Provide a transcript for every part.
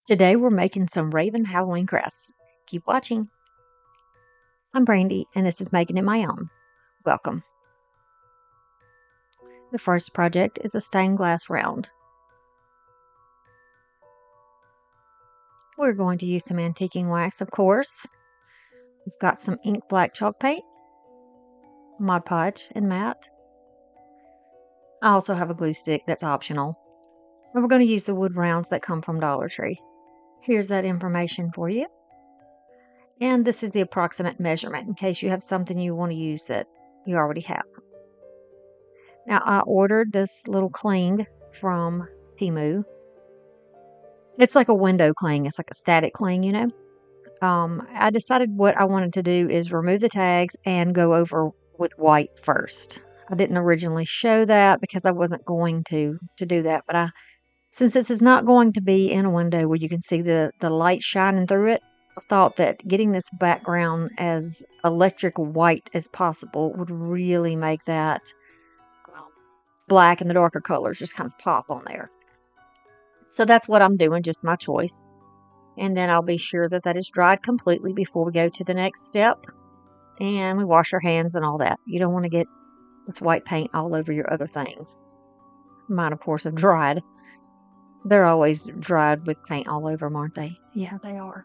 Today we're making some Raven Halloween crafts. Keep watching. I'm Brandy and this is Making It My Own. Welcome. The first project is a stained glass round. We're going to use some antiquing wax, of course. We've got some ink black chalk paint, Mod Podge, and matte. I also have a glue stick that's optional. And we're going to use the wood rounds that come from Dollar Tree. Here's that information for you. And this is the approximate measurement in case you have something you want to use that you already have. Now, I ordered this little cling from TEMU. It's like a window cling. It's like a static cling, you know. I decided what I wanted to do is remove the tags and go over with white first. I didn't originally show that because I wasn't going to do that, but since this is not going to be in a window where you can see the light shining through it, I thought that getting this background as electric white as possible would really make that black and the darker colors just kind of pop on there. So that's what I'm doing, just my choice. And then I'll be sure that that is dried completely before we go to the next step. And we wash our hands and all that. You don't want to get this white paint all over your other things. Mine, of course, have dried. They're always dried with paint all over them, aren't they? Yeah, they are.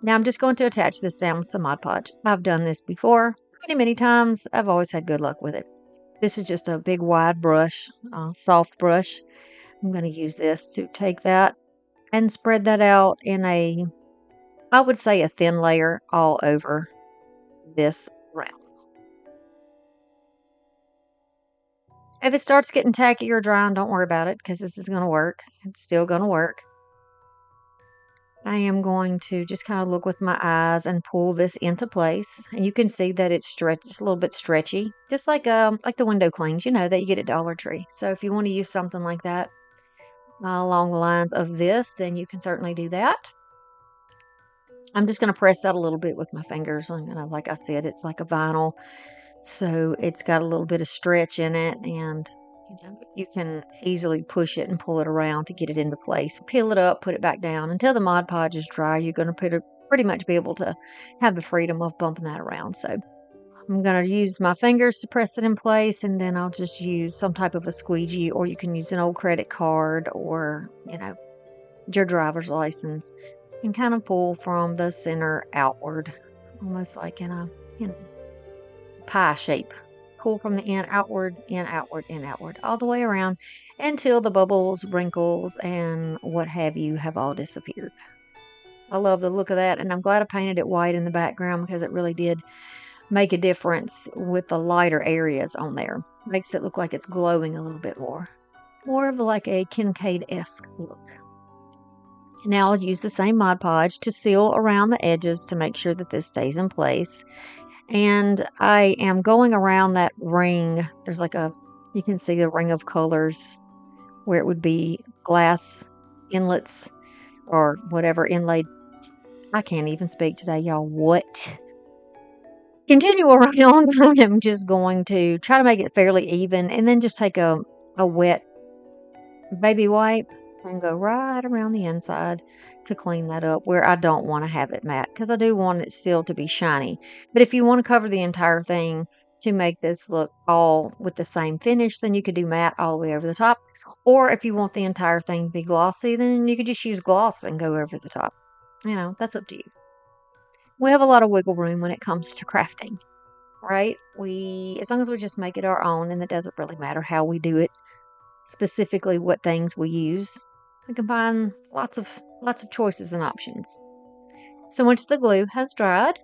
Now I'm just going to attach this down with some Mod Podge. I've done this before many times. I've always had good luck with it. This is just a big wide brush, soft brush. I'm going to use this to take that and spread that out in I would say a thin layer all over this round. If it starts getting tacky or dry, don't worry about it because this is going to work. It's still going to work. I am going to just kind of look with my eyes and pull this into place. And you can see that it's stretched, it's a little bit stretchy, just like the window clings, you know, that you get at Dollar Tree. So if you want to use something like that along the lines of this, then you can certainly do that. I'm just going to press that a little bit with my fingers. And, like I said, it's like a vinyl, so it's got a little bit of stretch in it, and you can easily push it and pull it around to get it into place. Peel it up, put it back down until the Mod Podge is dry. You're going to pretty much be able to have the freedom of bumping that around. So I'm going to use my fingers to press it in place, and then I'll just use some type of a squeegee, or you can use an old credit card or, your driver's license, and kind of pull from the center outward, almost like in a, pie shape. Pull from the end outward, in, outward, in, outward, all the way around until the bubbles, wrinkles, and what have you have all disappeared. I love the look of that, and I'm glad I painted it white in the background because it really did make a difference with the lighter areas on there. Makes it look like it's glowing a little bit more. More of like a Kincaid-esque look. Now I'll use the same Mod Podge to seal around the edges to make sure that this stays in place. And I am going around that ring. There's you can see the ring of colors where it would be glass inlets or whatever inlaid. I can't even speak today, y'all. What? Continue around. I'm just going to try to make it fairly even and then just take a wet baby wipe and go right around the inside to clean that up where I don't want to have it matte, because I do want it still to be shiny. But if you want to cover the entire thing to make this look all with the same finish, then you could do matte all the way over the top. Or if you want the entire thing to be glossy, then you could just use gloss and go over the top. That's up to you. We have a lot of wiggle room when it comes to crafting, right? As long as we just make it our own, and it doesn't really matter how we do it, specifically what things we use. We can find lots of choices and options. So once the glue has dried,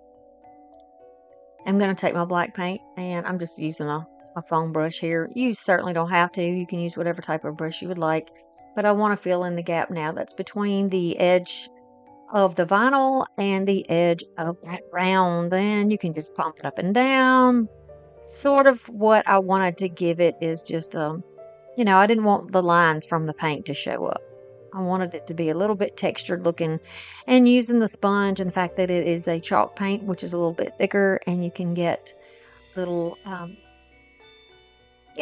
I'm going to take my black paint, and I'm just using a foam brush here. You certainly don't have to. You can use whatever type of brush you would like. But I want to fill in the gap now that's between the edge of the vinyl and the edge of that round. And you can just pump it up and down. Sort of what I wanted to give it is just I didn't want the lines from the paint to show up. I wanted it to be a little bit textured looking, and using the sponge and the fact that it is a chalk paint, which is a little bit thicker, and you can get little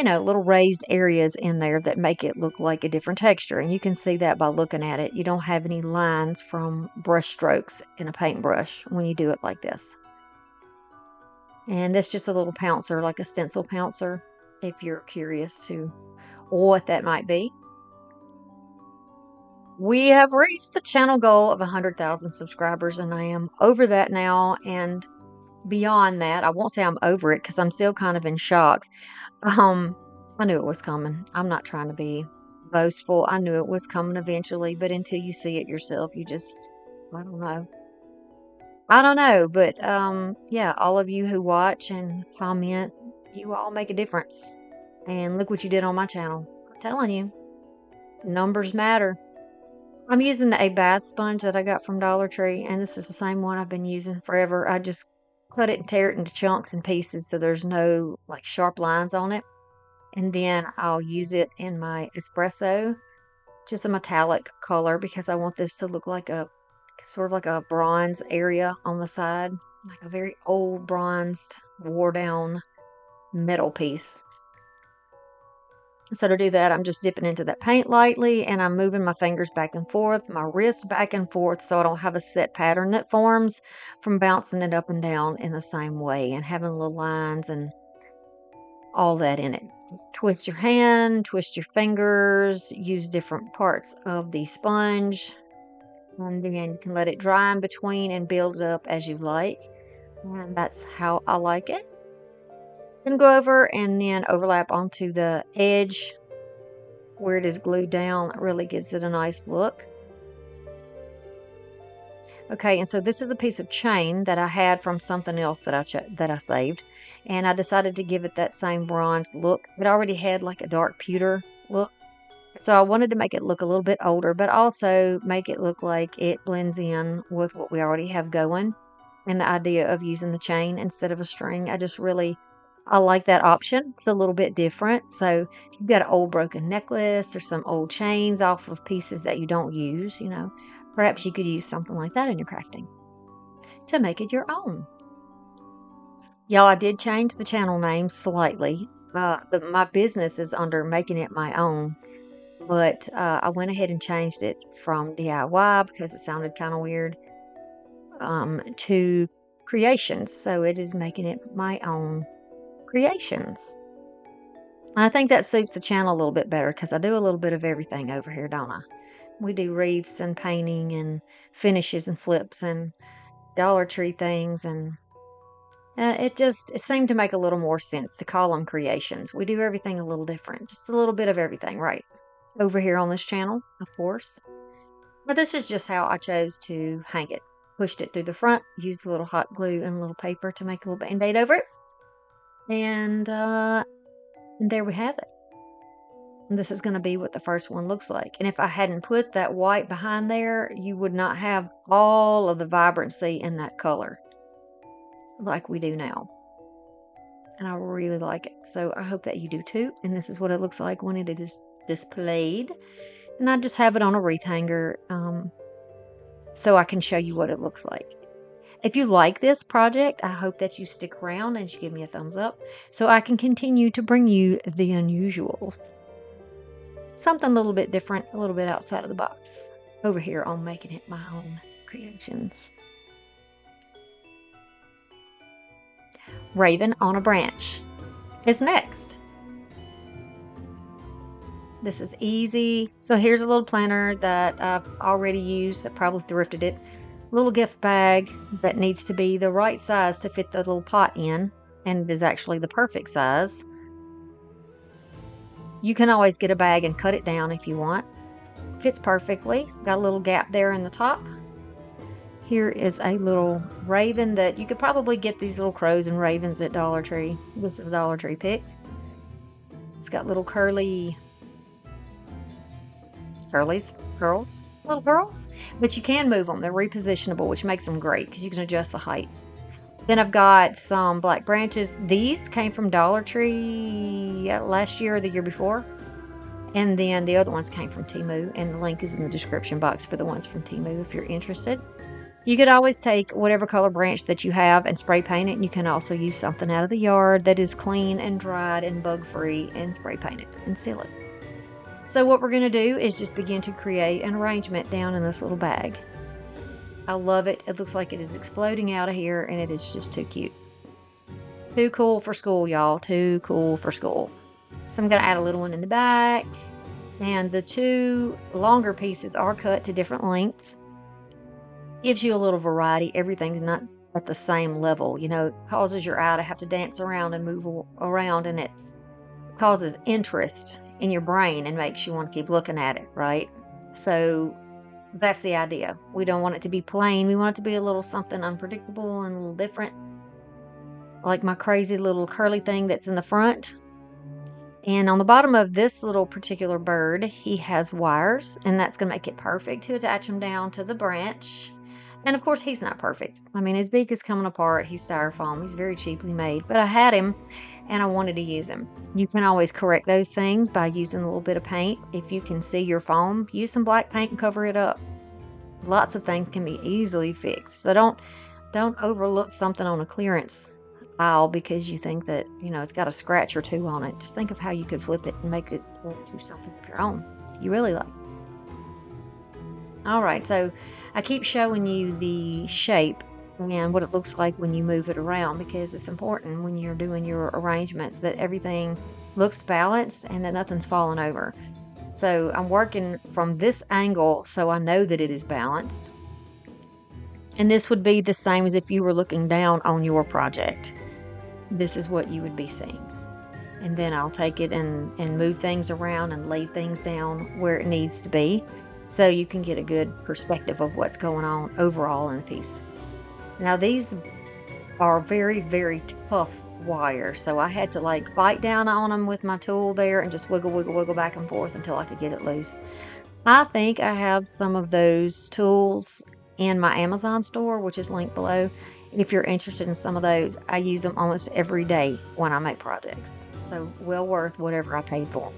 little raised areas in there that make it look like a different texture. And you can see that by looking at it. You don't have any lines from brush strokes in a paintbrush when you do it like this. And that's just a little pouncer, like a stencil pouncer, if you're curious to what that might be. We have reached the channel goal of 100,000 subscribers, and I am over that now. And beyond that, I won't say I'm over it because I'm still kind of in shock. I knew it was coming. I'm not trying to be boastful. I knew it was coming eventually, but until you see it yourself, you just, I don't know. I don't know, but yeah, all of you who watch and comment, you all make a difference. And look what you did on my channel. I'm telling you, numbers matter. I'm using a bath sponge that I got from Dollar Tree, and this is the same one I've been using forever. I just cut it and tear it into chunks and pieces so there's no like sharp lines on it. And then I'll use it in my espresso, just a metallic color, because I want this to look like a sort of like a bronze area on the side, like a very old bronzed, wore down metal piece. So to do that, I'm just dipping into that paint lightly, and I'm moving my fingers back and forth, my wrist back and forth, so I don't have a set pattern that forms from bouncing it up and down in the same way and having little lines and all that in it. Just twist your hand, twist your fingers, use different parts of the sponge, and then you can let it dry in between and build it up as you like. And that's how I like it. Then go over and then overlap onto the edge where it is glued down. It really gives it a nice look. Okay, and so this is a piece of chain that I had from something else that I saved, and I decided to give it that same bronze look. It already had like a dark pewter look, so I wanted to make it look a little bit older, but also make it look like it blends in with what we already have going. And the idea of using the chain instead of a string, I like that option. It's a little bit different. So if you've got an old broken necklace or some old chains off of pieces that you don't use, perhaps you could use something like that in your crafting to make it your own. Y'all, I did change the channel name slightly. My business is under Making It My Own, but I went ahead and changed it from DIY because it sounded kind of weird to Creations. So it is Making It My Own Creations. And I think that suits the channel a little bit better because I do a little bit of everything over here, don't I? We do wreaths and painting and finishes and flips and Dollar Tree things, and it seemed to make a little more sense to call them creations. We do everything a little different, just a little bit of everything, right? Over here on this channel, of course. But this is just how I chose to hang it. Pushed it through the front, used a little hot glue and a little paper to make a little band-aid over it. And there we have it. And this is going to be what the first one looks like. And if I hadn't put that white behind there, you would not have all of the vibrancy in that color like we do now. And I really like it. So I hope that you do too. And this is what it looks like when it is displayed. And I just have it on a wreath hanger so I can show you what it looks like. If you like this project, I hope that you stick around and you give me a thumbs up so I can continue to bring you the unusual. Something a little bit different, a little bit outside of the box over here on Making It My Own Creations. Raven on a Branch is next. This is easy. So here's a little planner that I've already used. I probably thrifted it. A little gift bag that needs to be the right size to fit the little pot in, and it is actually the perfect size. You can always get a bag and cut it down if you want. Fits perfectly. Got a little gap there in the top. Here is a little raven that you could probably get these little crows and ravens at Dollar Tree. This is a Dollar Tree pick. It's got little curls, little curls, but you can move them. They're repositionable, which makes them great because you can adjust the height. Then I've got some black branches. These came from Dollar Tree last year or the year before. And then the other ones came from TEMU, and the link is in the description box for the ones from TEMU if you're interested. You could always take whatever color branch that you have and spray paint it. And you can also use something out of the yard that is clean and dried and bug-free and spray paint it and seal it. So what we're going to do is just begin to create an arrangement down in this little bag. I love it. It looks like it is exploding out of here, and it is just too cute. Too cool for school, y'all. Too cool for school. So I'm going to add a little one in the back. And the two longer pieces are cut to different lengths. Gives you a little variety. Everything's not at the same level. You know, it causes your eye to have to dance around and move around, and it causes interest in your brain and makes you want to keep looking at it, right? So that's the idea. We don't want it to be plain. We want it to be a little something unpredictable and a little different. Like my crazy little curly thing that's in the front. And on the bottom of this little particular bird, he has wires, and that's going to make it perfect to attach him down to the branch. And of course, he's not perfect. I mean, his beak is coming apart. He's styrofoam. He's very cheaply made, but I had him and I wanted to use him. You can always correct those things by using a little bit of paint. If you can see your foam, use some black paint and cover it up. Lots of things can be easily fixed. So don't overlook something on a clearance aisle because you think that, you know, it's got a scratch or two on it. Just think of how you could flip it and make it into something of your own you really like. All right, so I keep showing you the shape and what it looks like when you move it around, because it's important when you're doing your arrangements that everything looks balanced and that nothing's falling over. So I'm working from this angle so I know that it is balanced. And this would be the same as if you were looking down on your project. This is what you would be seeing. And then I'll take it and move things around and lay things down where it needs to be, so you can get a good perspective of what's going on overall in the piece. Now these are very, very tough wire, so I had to like bite down on them with my tool there and just wiggle, wiggle, wiggle back and forth until I could get it loose. I think I have some of those tools in my Amazon store, which is linked below. If you're interested in some of those, I use them almost every day when I make projects. So well worth whatever I paid for.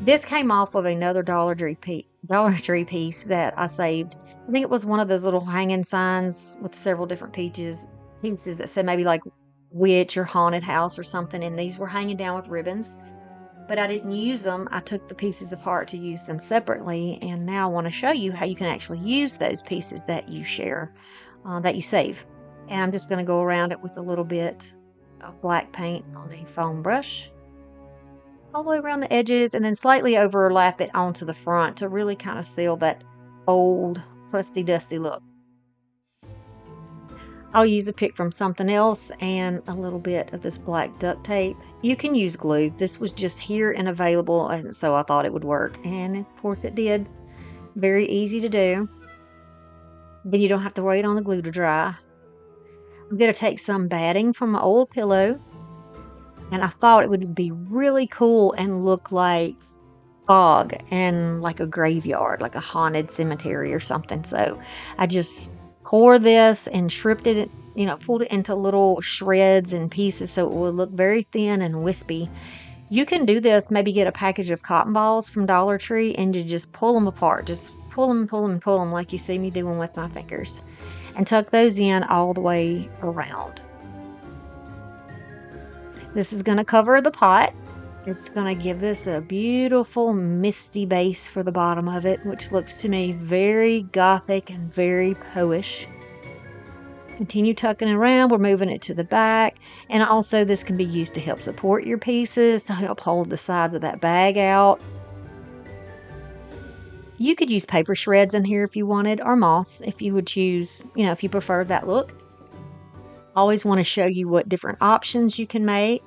This came off of another Dollar Tree piece that I saved. I think it was one of those little hanging signs with several different pieces that said maybe like witch or haunted house or something. And these were hanging down with ribbons, but I didn't use them. I took the pieces apart to use them separately. And now I want to show you how you can actually use those pieces that you share, that you save. And I'm just going to go around it with a little bit of black paint on a foam brush, all the way around the edges, and then slightly overlap it onto the front to really kind of seal that old, crusty, dusty look. I'll use a pick from something else and a little bit of this black duct tape. You can use glue. This was just here and available, and so I thought it would work. And of course it did. Very easy to do. Then you don't have to wait on the glue to dry. I'm going to take some batting from my old pillow, and I thought it would be really cool and look like fog and like a graveyard, like a haunted cemetery or something. So I just poured this and stripped it, pulled it into little shreds and pieces so it would look very thin and wispy. You can do this, maybe get a package of cotton balls from Dollar Tree and you just pull them apart. Just pull them like you see me doing with my fingers. And tuck those in all the way around. This is going to cover the pot. It's going to give us a beautiful misty base for the bottom of it, which looks to me very gothic and very poish. Continue tucking it around. We're moving it to the back. And also this can be used to help support your pieces, to help hold the sides of that bag out. You could use paper shreds in here if you wanted, or moss if you would choose, if you preferred that look. Always want to show you what different options you can make.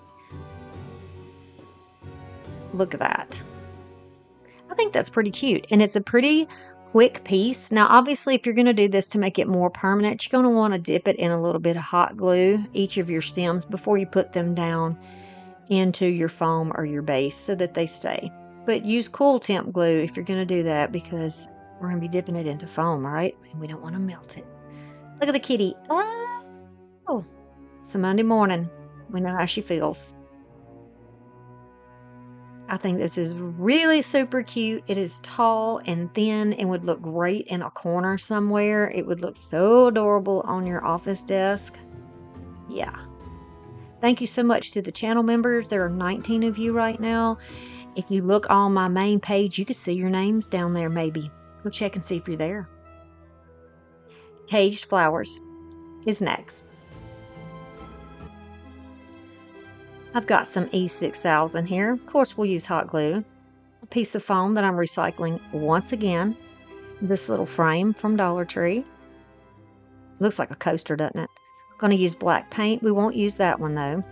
Look at that. I think that's pretty cute, and it's a pretty quick piece. Now, obviously, if you're going to do this to make it more permanent, you're going to want to dip it in a little bit of hot glue, each of your stems, before you put them down into your foam or your base so that they stay. But use cool temp glue if you're going to do that, because we're going to be dipping it into foam, right? And we don't want to melt it. Look at the kitty. Oh, it's a Monday morning. We know how she feels. I think this is really super cute. It is tall and thin and would look great in a corner somewhere. It would look so adorable on your office desk. Yeah. Thank you so much to the channel members. There are 19 of you right now. If you look on my main page, you can see your names down there maybe. Go check and see if you're there. Caged flowers is next. I've got some E6000 here. Of course, we'll use hot glue. A piece of foam that I'm recycling once again. This little frame from Dollar Tree. Looks like a coaster, doesn't it? I'm going to use black paint. We won't use that one though.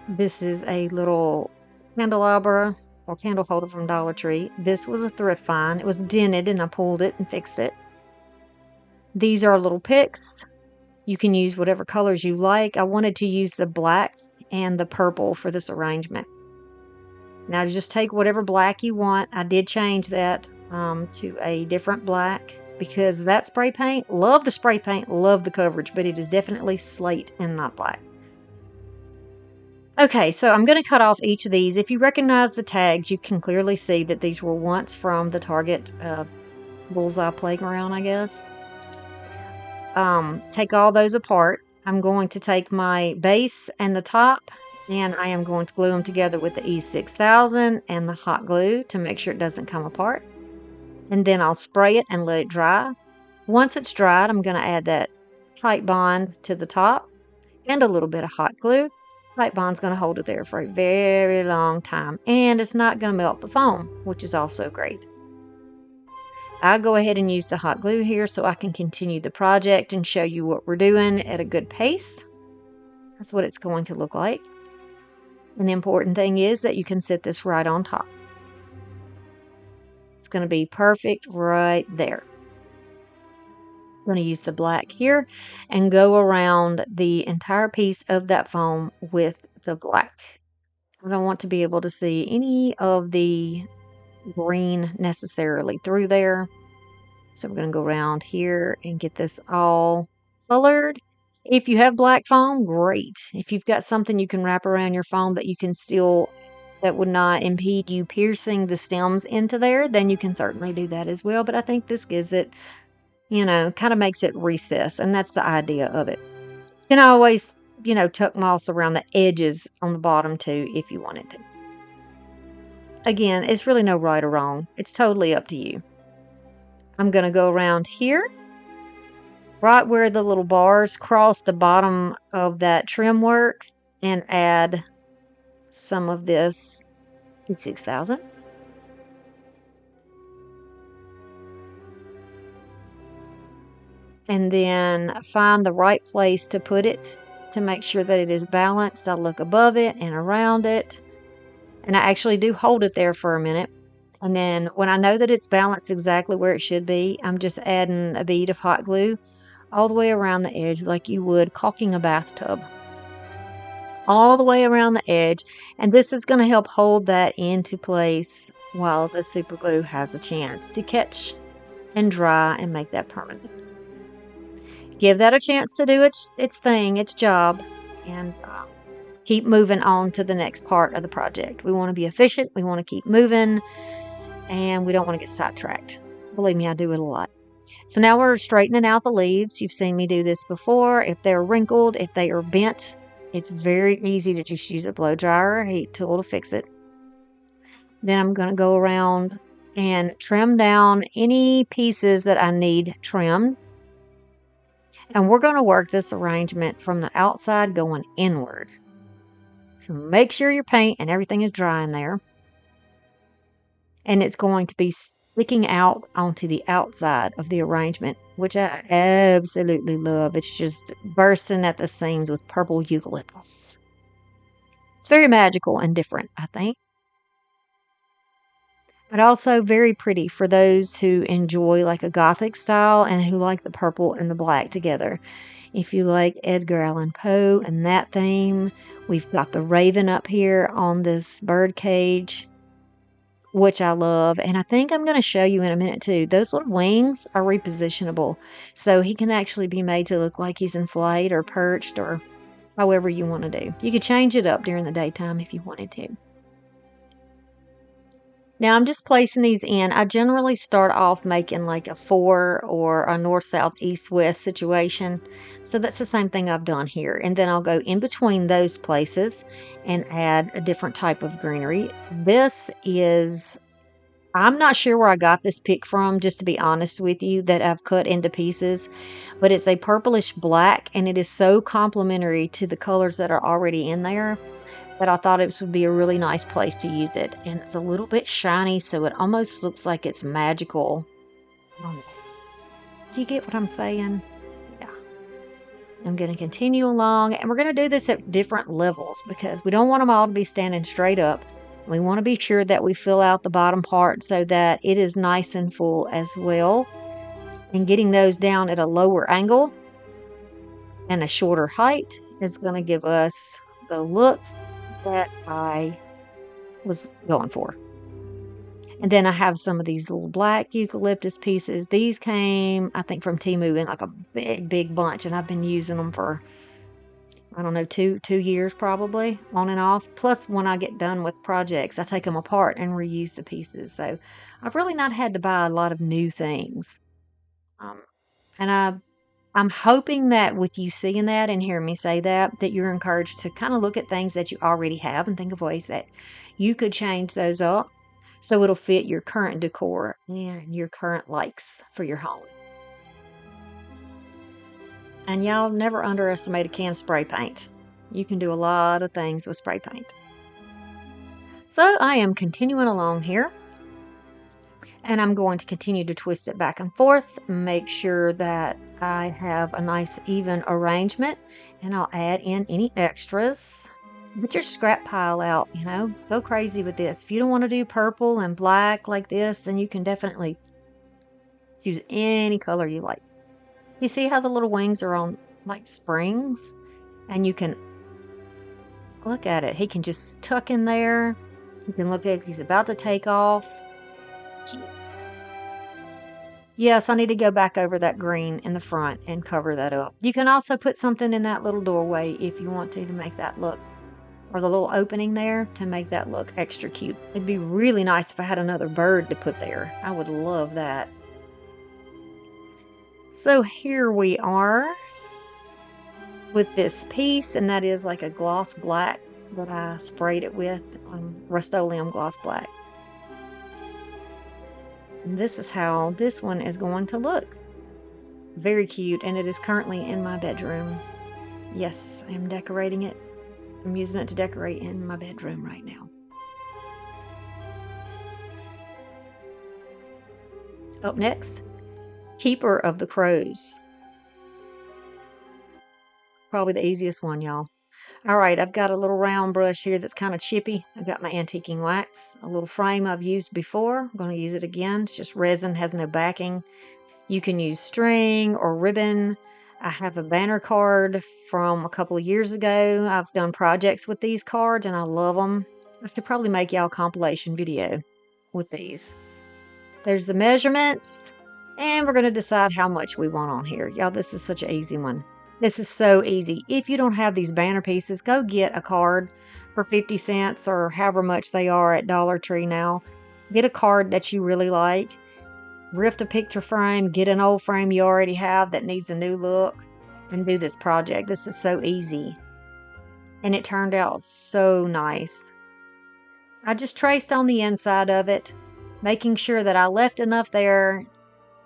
This is a little candelabra or candle holder from Dollar Tree. This was a thrift find. It was dented and I pulled it and fixed it. These are little picks. You can use whatever colors you like. I wanted to use the black and the purple for this arrangement. Now just take whatever black you want. I did change that to a different black because that spray paint, love the spray paint, love the coverage, but it is definitely slate and not black. Okay, so I'm going to cut off each of these. If you recognize the tags, you can clearly see that these were once from the Target Bullseye Playground, I guess. Take all those apart. I'm going to take my base and the top, and I am going to glue them together with the E6000 and the hot glue to make sure it doesn't come apart. And then I'll spray it and let it dry. Once it's dried, I'm going to add that tight bond to the top and a little bit of hot glue. Tight bond's going to hold it there for a very long time, and it's not going to melt the foam, which is also great. I'll go ahead and use the hot glue here so I can continue the project and show you what we're doing at a good pace. That's what it's going to look like. And the important thing is that you can sit this right on top. It's going to be perfect right there. I'm going to use the black here and go around the entire piece of that foam with the black. I don't want to be able to see any of the green necessarily through there. So we're going to go around here and get this all colored. If you have black foam, great. If you've got something you can wrap around your foam that you can still, that would not impede you piercing the stems into there, then you can certainly do that as well. But I think this gives it, you know, kind of makes it recess, and that's the idea of it. You can always, you know, tuck moss around the edges on the bottom too if you wanted to. Again, it's really no right or wrong. It's totally up to you. I'm going to go around here, right where the little bars cross the bottom of that trim work, and add some of this E6000. And then find the right place to put it to make sure that it is balanced. I look above it and around it, and I actually do hold it there for a minute. And then when I know that it's balanced exactly where it should be, I'm just adding a bead of hot glue all the way around the edge like you would caulking a bathtub. All the way around the edge. And this is going to help hold that into place while the super glue has a chance to catch and dry and make that permanent. Give that a chance to do its thing, its job, and keep moving on to the next part of the project. We want to be efficient. We want to keep moving. And we don't want to get sidetracked. Believe me, I do it a lot. So now we're straightening out the leaves. You've seen me do this before. If they're wrinkled, if they are bent, it's very easy to just use a blow dryer or heat tool to fix it. Then I'm going to go around and trim down any pieces that I need trimmed. And we're going to work this arrangement from the outside going inward. So make sure your paint and everything is dry in there. And it's going to be sticking out onto the outside of the arrangement, which I absolutely love. It's just bursting at the seams with purple eucalyptus. It's very magical and different, I think. But also very pretty for those who enjoy like a gothic style and who like the purple and the black together. If you like Edgar Allan Poe and that theme, we've got the raven up here on this bird cage, which I love. And I think I'm going to show you in a minute too. Those little wings are repositionable. So he can actually be made to look like he's in flight or perched or however you want to do. You could change it up during the daytime if you wanted to. Now I'm just placing these in. I generally start off making like a 4 or a north, south, east, west situation. So that's the same thing I've done here. And then I'll go in between those places and add a different type of greenery. This is, I'm not sure where I got this pick from, just to be honest with you, that I've cut into pieces, but it's a purplish black and it is so complementary to the colors that are already in there that I thought it would be a really nice place to use it. And it's a little bit shiny, so it almost looks like it's magical. Do you get what I'm saying? Yeah. I'm going to continue along, and we're going to do this at different levels because we don't want them all to be standing straight up. We want to be sure that we fill out the bottom part so that it is nice and full as well. And getting those down at a lower angle and a shorter height is going to give us the look that I was going for. And then I have some of these little black eucalyptus pieces. These came, I think, from TEMU in like a big, big bunch, and I've been using them for, I don't know, two years probably, on and off. Plus, when I get done with projects, I take them apart and reuse the pieces. So I've really not had to buy a lot of new things. And I'm hoping that with you seeing that and hearing me say that, that you're encouraged to kind of look at things that you already have and think of ways that you could change those up so it'll fit your current decor and your current likes for your home. And y'all never underestimate a can of spray paint. You can do a lot of things with spray paint. So I am continuing along here. And I'm going to continue to twist it back and forth, make sure that I have a nice even arrangement, and I'll add in any extras. Get your scrap pile out, go crazy with this. If you don't want to do purple and black like this, then you can definitely use any color you like. You see how the little wings are on like springs? And you can look at it. He can just tuck in there. You can look at it. He's about to take off. Cute. Yes, I need to go back over that green in the front and cover that up. You can also put something in that little doorway if you want to make that look, or the little opening there to make that look extra cute. It'd be really nice if I had another bird to put there. I would love that. So here we are with this piece, and that is like a gloss black that I sprayed it with, Rust-Oleum gloss black. And this is how this one is going to look. Very cute, and it is currently in my bedroom. Yes, I am decorating it. I'm using it to decorate in my bedroom right now. Up next, Keeper of the Crows. Probably the easiest one, y'all. All right, I've got a little round brush here that's kind of chippy. I've got my antiquing wax, a little frame I've used before. I'm going to use it again. It's just resin, has no backing. You can use string or ribbon. I have a banner card from a couple of years ago. I've done projects with these cards and I love them. I should probably make y'all a compilation video with these. There's the measurements, and we're going to decide how much we want on here. Y'all, this is such an easy one. This is so easy. If you don't have these banner pieces, go get a card for 50 cents or however much they are at Dollar Tree now. Get a card that you really like. Rift a picture frame. Get an old frame you already have that needs a new look. And do this project. This is so easy. And it turned out so nice. I just traced on the inside of it, making sure that I left enough there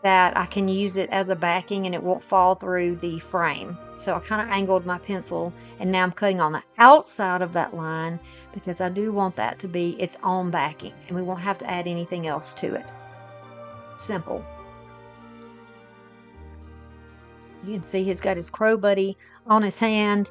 that I can use it as a backing and it won't fall through the frame. So I kind of angled my pencil, and now I'm cutting on the outside of that line because I do want that to be its own backing, and we won't have to add anything else to it. Simple. You can see he's got his crow buddy on his hand.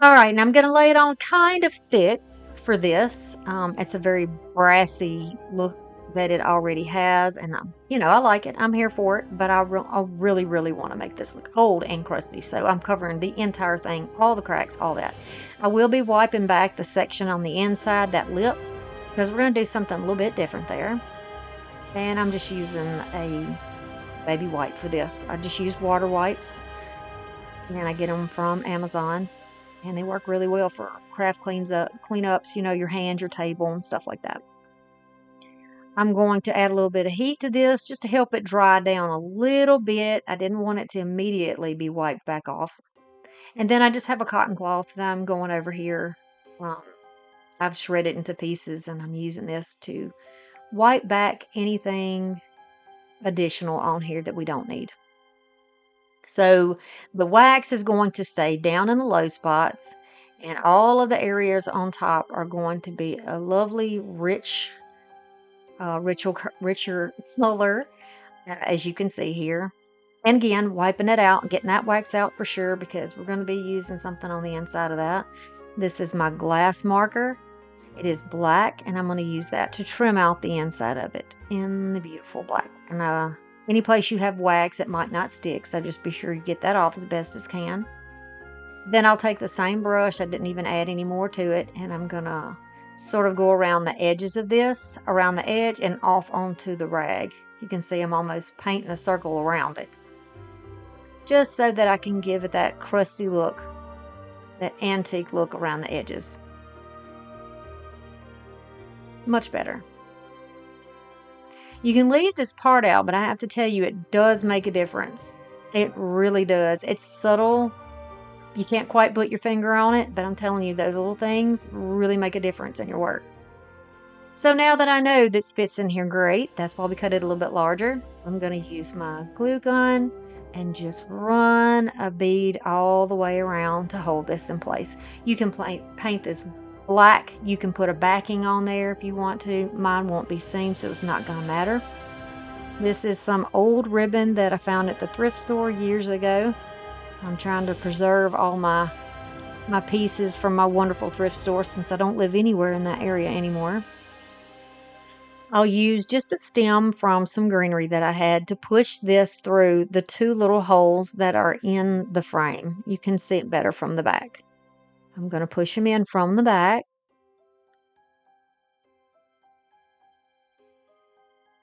All right, now I'm going to lay it on kind of thick for this. It's a very brassy look that it already has, and I like it. I'm here for it, but I really, really want to make this look old and crusty, so I'm covering the entire thing, all the cracks, all that. I will be wiping back the section on the inside, that lip, because we're going to do something a little bit different there. And I'm just using a baby wipe for this. I just use water wipes, and I get them from Amazon, and they work really well for craft cleanups, your hands, your table, and stuff like that. I'm going to add a little bit of heat to this just to help it dry down a little bit. I didn't want it to immediately be wiped back off. And then I just have a cotton cloth that I'm going over here. Um, I've shredded into pieces and I'm using this to wipe back anything additional on here that we don't need. So the wax is going to stay down in the low spots, and all of the areas on top are going to be a lovely, richer color, as you can see here. And again, wiping it out, getting that wax out for sure because we're going to be using something on the inside of that. This is my glass marker. It is black, and I'm going to use that to trim out the inside of it in the beautiful black. And any place you have wax, it might not stick, so just be sure you get that off as best as can. Then I'll take the same brush, I didn't even add any more to it, and I'm going to sort of go around the edges of this, around the edge and off onto the rag. You can see I'm almost painting a circle around it, just so that I can give it that crusty look, that antique look around the edges. Much better. You can leave this part out, but I have to tell you, it does make a difference. It really does. It's subtle. You can't quite put your finger on it, but I'm telling you, those little things really make a difference in your work. So now that I know this fits in here great, that's why we cut it a little bit larger. I'm going to use my glue gun and just run a bead all the way around to hold this in place. You can paint this black. You can put a backing on there if you want to. Mine won't be seen, so it's not going to matter. This is some old ribbon that I found at the thrift store years ago. I'm trying to preserve all my pieces from my wonderful thrift store since I don't live anywhere in that area anymore. I'll use just a stem from some greenery that I had to push this through the two little holes that are in the frame. You can see it better from the back. I'm going to push them in from the back.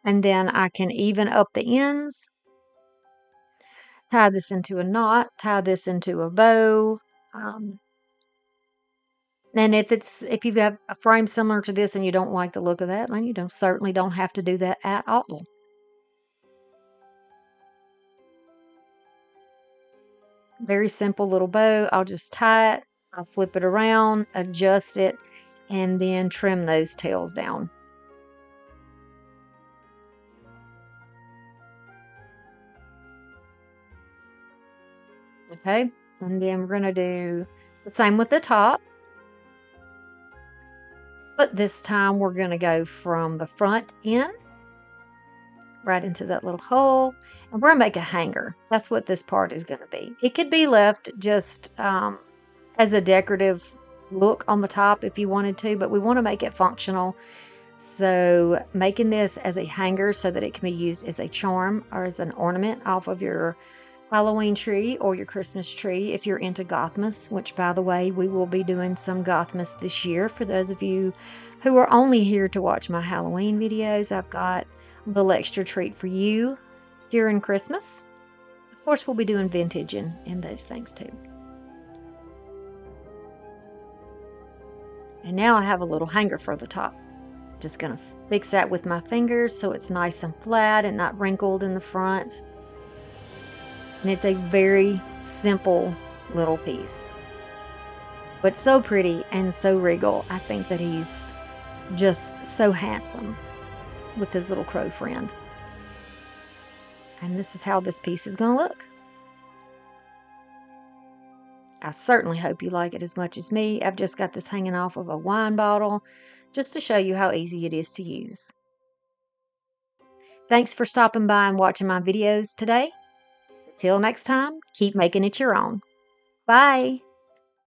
And then I can even up the ends, tie this into a knot, tie this into a bow. And if you have a frame similar to this and you don't like the look of that, then you certainly don't have to do that at all. Very simple little bow. I'll just tie it, I'll flip it around, adjust it, and then trim those tails down. Okay, and then we're going to do the same with the top. But this time we're going to go from the front in, right into that little hole, and we're going to make a hanger. That's what this part is going to be. It could be left just as a decorative look on the top if you wanted to, but we want to make it functional. So making this as a hanger so that it can be used as a charm or as an ornament off of your Halloween tree or your Christmas tree if you're into Gothmas, which by the way, we will be doing some Gothmas this year. For those of you who are only here to watch my Halloween videos, I've got a little extra treat for you during Christmas. Of course, we'll be doing vintage and those things too. And now I have a little hanger for the top. Just going to fix that with my fingers so it's nice and flat and not wrinkled in the front. And it's a very simple little piece, but so pretty and so regal. I think that he's just so handsome with his little crow friend. And this is how this piece is going to look. I certainly hope you like it as much as me. I've just got this hanging off of a wine bottle just to show you how easy it is to use. Thanks for stopping by and watching my videos today. Till next time, keep making it your own. Bye.